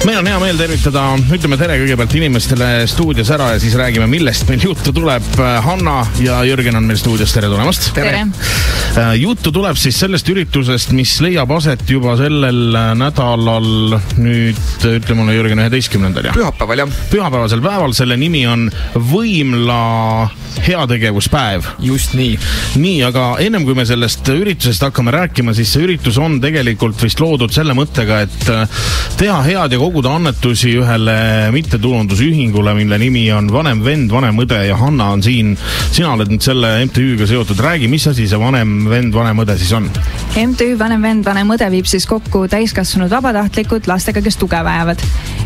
Meil on hea meel tervitada, ütleme tere kõigepealt inimestele stuudios ära ja siis räägime, millest meil juttu tuleb. Hanna ja Jürgen on meil stuudios, tere tulemast. Tere. Juttu tuleb siis sellest üritusest, mis leiab aset juba sellel nädalal, nüüd ütle mulle Jürgen 11. Ja? Pühapäeval, jah. Pühapäevasel päeval, selle nimi on Võimla heategevuspäev. Just nii. Nii, aga ennem kui me sellest üritusest hakkame rääkima, siis see üritus on tegelikult vist loodud selle mõttega, et teha head ja koguda annetusi ühele mittetulundusühingule, mille nimi on Vanem vend, vanem õde ja Hanna on siin. Sina oled nüüd selle MTÜ-ga seotud. Räägi, mis asi see Vanem vend, vanem õde siis on? MTÜ Vanem vend, vanem õde viib siis kokku täiskasvanud vabatahtlikud lastega, kes tuge vajavad.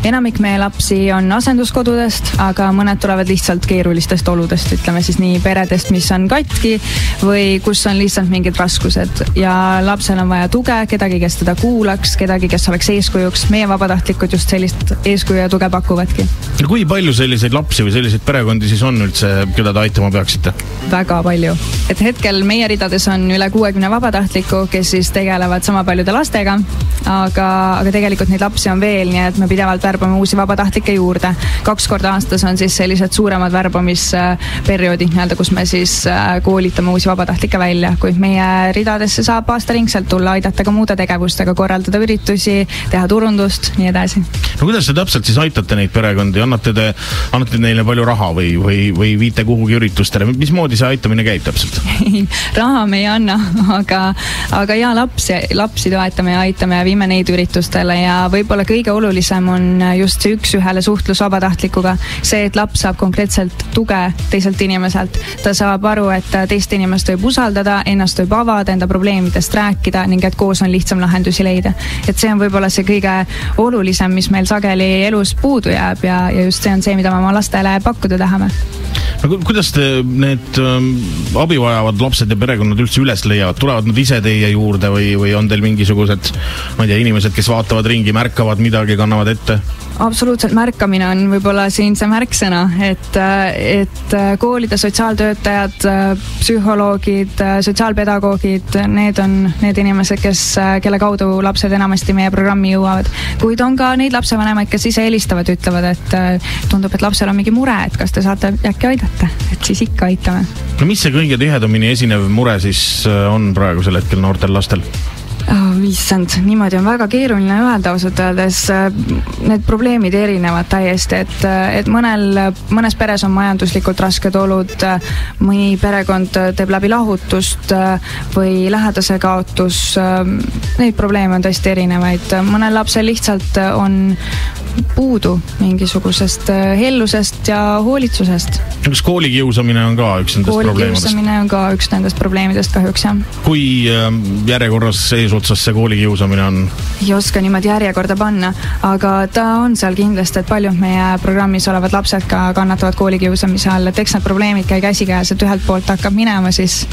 Enamik meie lapsi on asenduskodudest, aga mõned tulevad lihtsalt keerulistest oludest, ütleme siis nii peredest, mis on katki või kus on lihtsalt mingid raskused. Ja lapsel on vaja tuge, kedagi, kes teda kuulaks, kedagi, kes oleks eeskujuks. Meie vabatahtlikud just sellist eeskuju ja tuge pakuvadki. Kui palju selliseid lapsi või selliseid perekondi siis on üldse, keda te aitama peaksite? Väga palju. Et hetkel meie ridades on üle 60 vabatahtlikku, kes siis tegelevad sama paljude lastega, aga tegelikult neid lapsi on veel, nii et me pidevalt värbame uusi vabatahtlikke juurde. 2 korda aastas on siis sellised suuremad värbamisperioodid, kus me siis koolitame uusi vabatahtlikke välja, kuid meie ridadesse saab aastaringselt tulla, aidata ka muude tegevustega, korraldada üritusi, teha turundust, nii edasi. No kuidas te täpselt siis aitate neid perekondi? Annate neile palju raha või viite kuhugi üritustele? Mismoodi see aitamine käib täpselt? Raha me ei anna, aga ja lapsi toetame ja aitame ja viime neid üritustele ja võib-olla kõige olulisem on just see üks-ühele suhtlus vabatahtlikuga. See, et laps saab konkreetselt tuge teiselt inimeselt. Ta saab aru, et teist inimest võib usaldada, ennast võib avada, enda probleemidest rääkida ning et koos on lihtsam lahendusi leida. Et see on võib-olla see kõige olulisem, mis meil sageli elus puudu jääb ja just see on see, mida me oma lastele pakkuda tahame. No, kuidas te need abivajavad lapsed ja perekonnad üldse üles leiavad? Tulevad nad ise teie juurde või on teil mingisugused, ma ei tea, inimesed, kes vaatavad ringi, märkavad midagi, kannavad ette? Absoluutselt märkamine on võib-olla siin see märksõna, et koolide sotsiaaltöötajad, psühholoogid, sotsiaalpedagoogid, need on need inimesed, kelle kaudu lapsed enamasti meie programmi jõuavad. Kuid on ka neid lapsevanemaid, kes ise helistavad, ütlevad, et tundub, et lapsel on mingi mure, et kas te saate äkki aidata, et siis ikka aitame. No mis see kõige tihedamini esinev mure siis on praegusel hetkel noortel lastel? Issand, niimoodi on väga keeruline öelda ausalt öeldes. Need probleemid erinevad täiesti, et mõnes peres on majanduslikult rasked olud, mõni perekond teeb läbi lahutust või lähedase kaotus. Neid probleeme on tõesti erinevaid. Mõnel lapsel lihtsalt on puudu mingisugusest hellusest ja hoolitsusest. Kas koolikiusamine on ka üks nendest probleemidest? Koolikiusamine on ka üks nendest probleemidest kahjuks, jah. Kui järjekorras eesotsas see koolikiusamine on? Ei oska niimoodi järjekorda panna, aga ta on seal kindlasti, et paljud meie programmis olevad lapsed ka kannatavad koolikiusamise all, et eks need probleemid käi käsikäes, et ühelt poolt hakkab minema, siis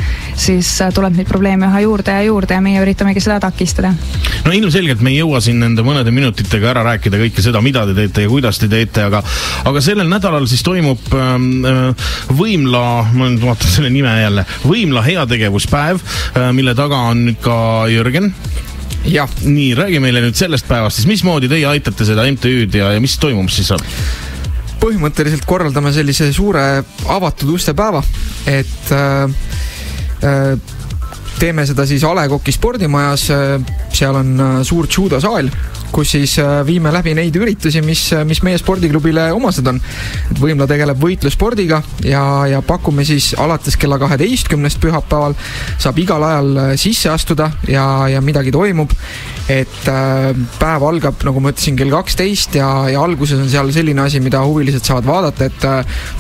tuleb neid probleeme üha juurde ja meie üritamegi seda takistada. No ilmselgelt me ei jõua siin nende mõnede minutitega ära rääkida kõike seda, mida te teete ja kuidas te teete, aga sellel nädalal siis toimub Võimla, ma nüüd vaatan selle nime jälle, Võimla heategevuspäev, mille taga on nüüd ka Jürgen. Ja. Nii, räägi meile nüüd sellest päevast, siis mismoodi teie aitate seda MTÜ-d ja mis toimub siis saab? Põhimõtteliselt korraldame sellise suure avatud uste päeva, et teeme seda siis A. Le Coq'i spordimajas, seal on suur judosaal, kus siis viime läbi neid üritusi, mis meie spordiklubile omased on. Et Võimla tegeleb võitlusspordiga ja pakume siis alates kella 12 pühapäeval saab igal ajal sisse astuda ja midagi toimub. Et päev algab, nagu ma ütlesin, kell 12 ja alguses on seal selline asi, mida huvilised saavad vaadata, et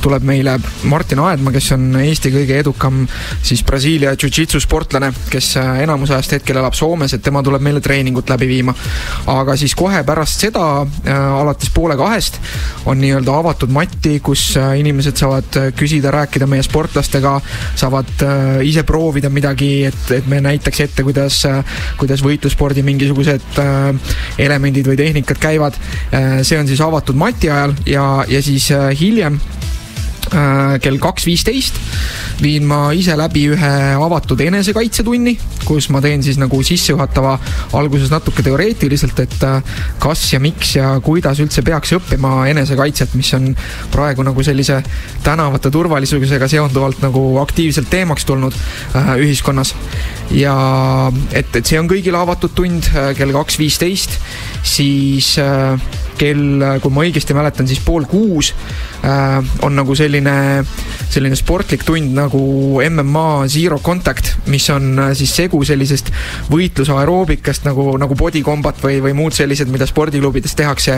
tuleb meile Martin Aedma, kes on Eesti kõige edukam siis Brasiilia jiu-jitsu sportlane, kes enamus ajast hetkel elab Soomes, et tema tuleb meile treeningut läbi viima. Aga siis kohe pärast seda, alates 1:30 on nii-öelda avatud matti, kus inimesed saavad küsida, rääkida meie sportlastega, saavad ise proovida midagi, et me näitaks ette, kuidas võitlusspordi mingisugused elemendid või tehnikad käivad. See on siis avatud mati ajal ja siis hiljem kell 2.15 viin ma ise läbi ühe avatud enesekaitsetunni, kus ma teen siis nagu sissejuhatava alguses natuke teoreetiliselt, et kas ja miks ja kuidas üldse peaks õppima enesekaitset, mis on praegu nagu sellise tänavate turvalisusega seonduvalt nagu aktiivselt teemaks tulnud ühiskonnas. Ja et see on kõigile avatud tund kell 2.15, siis kui ma õigesti mäletan, siis 5:30 on nagu selline sportlik tund nagu MMA Zero Contact, mis on siis segu sellisest võitluse aeroobikast nagu body combat või muud sellised, mida spordiklubides tehakse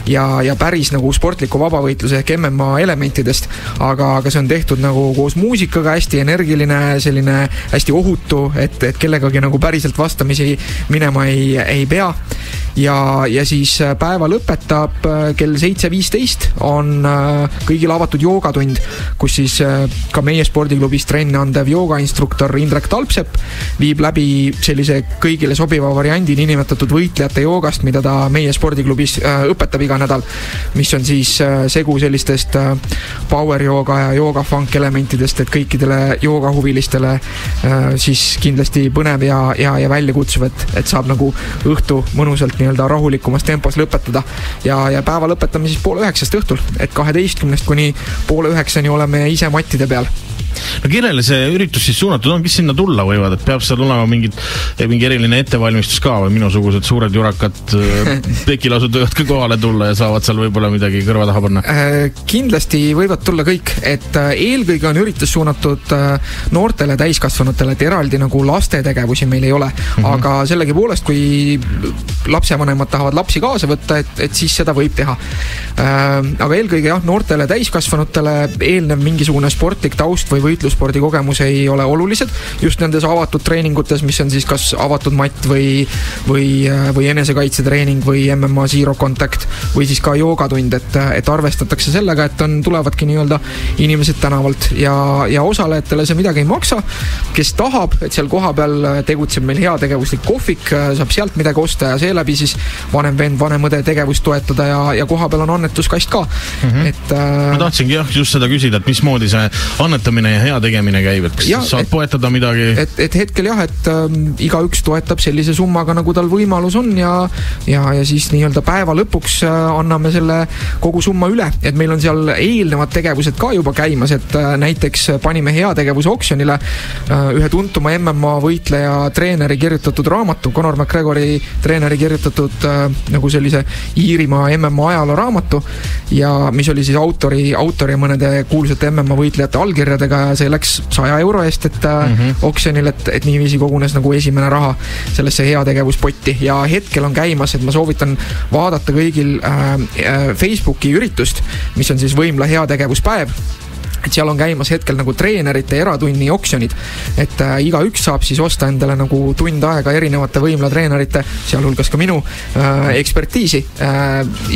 ja päris nagu sportliku vabavõitluse ehk MMA elementidest, aga see on tehtud nagu koos muusikaga, hästi energiline, selline hästi ohutu, et kellegagi nagu päriselt vastamisi minema ei pea. Ja siis päeva lõpetab kell 7.15 on kõigil avatud joogatund, kus siis ka meie spordiklubis trenni andev joogainstruktor Indrek Talpsepp viib läbi sellise kõigile sobiva variandi niinimetatud võitlejate joogast, mida ta meie spordiklubis õpetab iga nädal, mis on siis segu sellistest power jooga ja jooga funk elementidest, et kõikidele joogahuvilistele siis kindlasti põnev ja väljakutsuv, et saab nagu õhtu mõnusalt nii-öelda rahulikumas tempos lõpetada ja päeva lõpetame siis 8:30 õhtul, et 12 kuni 8:30 oleme ise mattide peal. No kellele see üritus siis suunatud on, kes sinna tulla võivad, et peab seal olema mingi eriline ettevalmistus ka või minusugused suured jurakad tekilasud võivad ka kohale tulla ja saavad seal võib-olla midagi kõrva taha panna? Kindlasti võivad tulla kõik, et eelkõige on üritus suunatud noortele täiskasvanutele, et eraldi nagu laste tegevusi meil ei ole, aga sellegipoolest, kui lapsevanemad tahavad lapsi kaasa võtta, et siis seda võib teha. Aga eelkõige noortele täiskasvanutele eelnev mingisugune sportlik taust või võitlusspordi kogemus ei ole olulised, just nendes avatud treeningutes, mis on siis kas avatud matt või enesekaitsetreening või MMA Zero Contact või siis ka joogatund, et arvestatakse sellega, et tulevadki nii-öelda inimesed tänavalt ja osalejatele see midagi ei maksa, kes tahab, et seal koha peal tegutseb meil heategevuslik kohvik, saab sealt midagi osta ja seeläbi siis vanem vend, vanem õde tegevust toetada ja koha peal on annetuskast ka. Ma tahtsingi just seda küsida, et mismoodi see annetamine ja hea tegemine käib, et kas saab poetada midagi? Et hetkel et igaüks toetab sellise summaga, nagu tal võimalus on ja siis nii-öelda päeva lõpuks anname selle kogu summa üle, et meil on seal eelnevad tegevused ka juba käimas, et näiteks panime heategevuse oksjonile ühe tuntuma MMA võitleja treeneri kirjutatud raamatu, Conor McGregori treeneri kirjutatud nagu sellise Iirimaa MMA ajaloo raamatu ja mis oli siis autori ja mõnede kuulsate MMA võitlejate allkirjadega ja see läks 100 euro eest, et oksjonil, et niiviisi kogunes nagu esimene raha sellesse heategevuspotti ja hetkel on käimas, et ma soovitan vaadata kõigil Facebooki üritust, mis on siis Võimla heategevuspäev, et seal on käimas hetkel nagu treenerite eratunni oksjonid, et igaüks saab siis osta endale nagu tund aega erinevate Võimla treenerite, sealhulgas ka minu ekspertiisi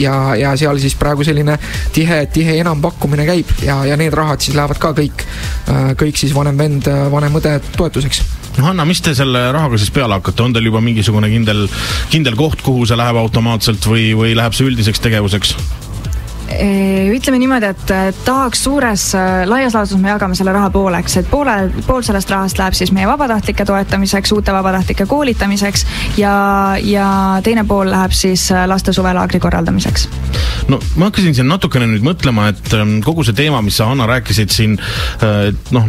ja seal siis praegu selline tihe enampakkumine käib ja need rahad siis lähevad ka kõik siis vanem vend, vanem õde toetuseks. Hanna, mis te selle rahaga siis peale hakkate? On teil juba mingisugune kindel koht, kuhu see läheb automaatselt või läheb see üldiseks tegevuseks? Ütleme niimoodi, et tahaks laias laastus me jagame selle raha pooleks, et pool sellest rahast läheb siis meie vabatahtlike toetamiseks, uute vabatahtlike koolitamiseks ja teine pool läheb siis laste suvelaagri korraldamiseks. No ma hakkasin siin natukene nüüd mõtlema, et kogu see teema, mis sa, Hanna, rääkisid siin,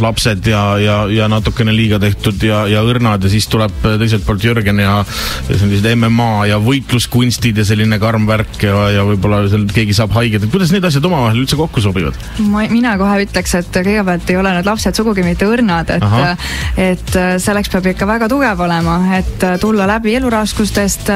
lapsed ja natukene liiga tehtud ja õrnad ja siis tuleb teiselt poolt Jürgen ja sellised MMA ja võitluskunstid ja selline karm värk ja võib-olla keegi saab haiget. Kuidas need asjad omavahel üldse kokku sobivad? Mina kohe ütleks, et kõigepealt ei ole need lapsed sugugi mitte õrnad, et selleks peab ikka väga tugev olema, et tulla läbi eluraskustest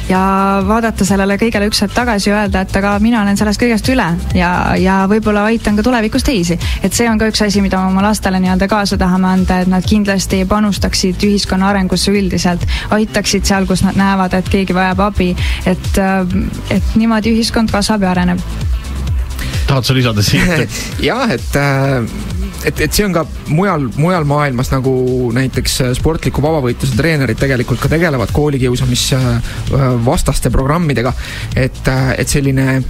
ja vaadata sellele kõigele üks hetk tagasi ja öelda, et aga mina olen sellest kõigest üle ja võib-olla aitan ka tulevikus teisi. Et see on ka üks asi, mida oma lastele nii-öelda kaasa tahame anda, et nad kindlasti panustaksid ühiskonna arengusse üldiselt, aitaksid seal, kus nad näevad, et keegi vajab abi, et niimoodi ühiskond kasvab ja areneb. Tahad sa lisada siit? Jah, et et see on ka mujal maailmas, nagu näiteks sportliku vabavõitluse treenerid tegelikult ka tegelevad koolikiusamisvastaste programmidega, et selline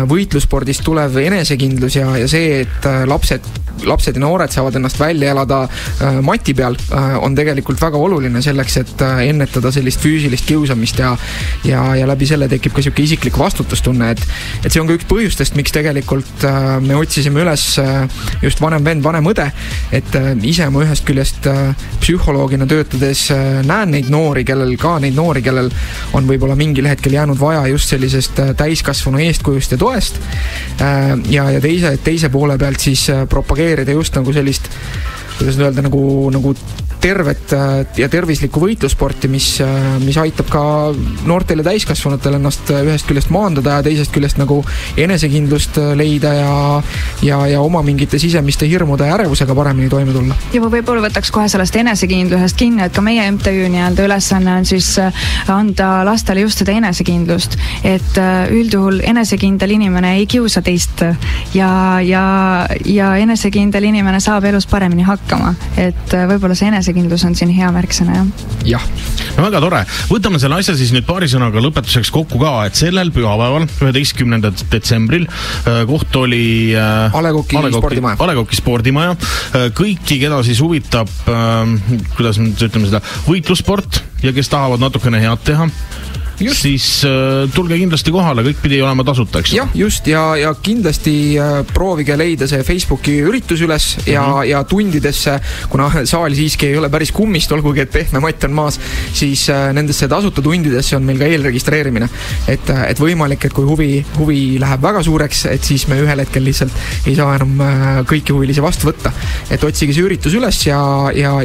võitlusspordist tulev enesekindlus ja see, et lapsed ja noored saavad ennast välja elada mati peal, on tegelikult väga oluline selleks, et ennetada sellist füüsilist kiusamist ja läbi selle tekib ka siuke isiklik vastutustunne, et see on ka üks põhjustest, miks tegelikult me otsisime üles just vanem vend, vanem õde, et ise ma ühest küljest psühholoogina töötades näen neid noori, kellel on võib-olla mingil hetkel jäänud vaja just sellisest täiskasvanu eestkujust ja toest ja teise poole pealt siis propageerida just nagu sellist, kuidas öelda, nagu tervet ja tervislikku võitlussporti, mis aitab ka noortel ja täiskasvanutel ennast ühest küljest maandada ja teisest küljest nagu enesekindlust leida ja oma mingite sisemiste hirmude ja ärevusega paremini toime tulla. Ja ma võib-olla võtaks kohe sellest enesekindlusest kinni, et ka meie MTÜ nii-öelda ülesanne on siis anda lastele just seda enesekindlust, et üldjuhul enesekindel inimene ei kiusa teist ja enesekindel inimene saab elus paremini hakkama, et võib-olla see enesekindlus on siin hea märksõna, jah. No väga tore. Võtame selle asja siis nüüd paari sõnaga lõpetuseks kokku ka, et sellel pühapäeval, 11. detsembril, koht oli A Le Coq'i spordimaja. Kõiki, keda siis huvitab, kuidas me ütleme seda, võitlussport ja kes tahavad natukene head teha, just. Siis tulge kindlasti kohale, kõik pidi olema tasuta, eks? Jah, just, ja kindlasti proovige leida see Facebooki üritus üles ja tundidesse, kuna saal siiski ei ole päris kummist, olgugi et pehme matt on maas, siis nendesse tasuta tundidesse on meil ka eelregistreerimine. Et võimalik, et kui huvi läheb väga suureks, et siis me ühel hetkel lihtsalt ei saa enam kõiki huvilisi vastu võtta. Et otsige see üritus üles ja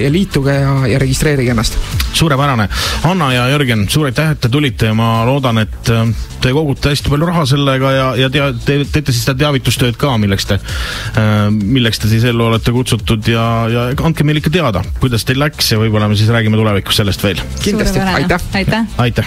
liituge ja registreerige ennast. Suurepärane. Anna ja Jörgen, suur aitäh, et te tulite ja ma loodan, et te kogute hästi palju raha sellega ja teete siis seda teavitustööd ka, milleks te siis ellu olete kutsutud ja andke meil ikka teada, kuidas teil läks ja võib-olla me siis räägime tulevikus sellest veel. Kindlasti, aitäh! Aitäh!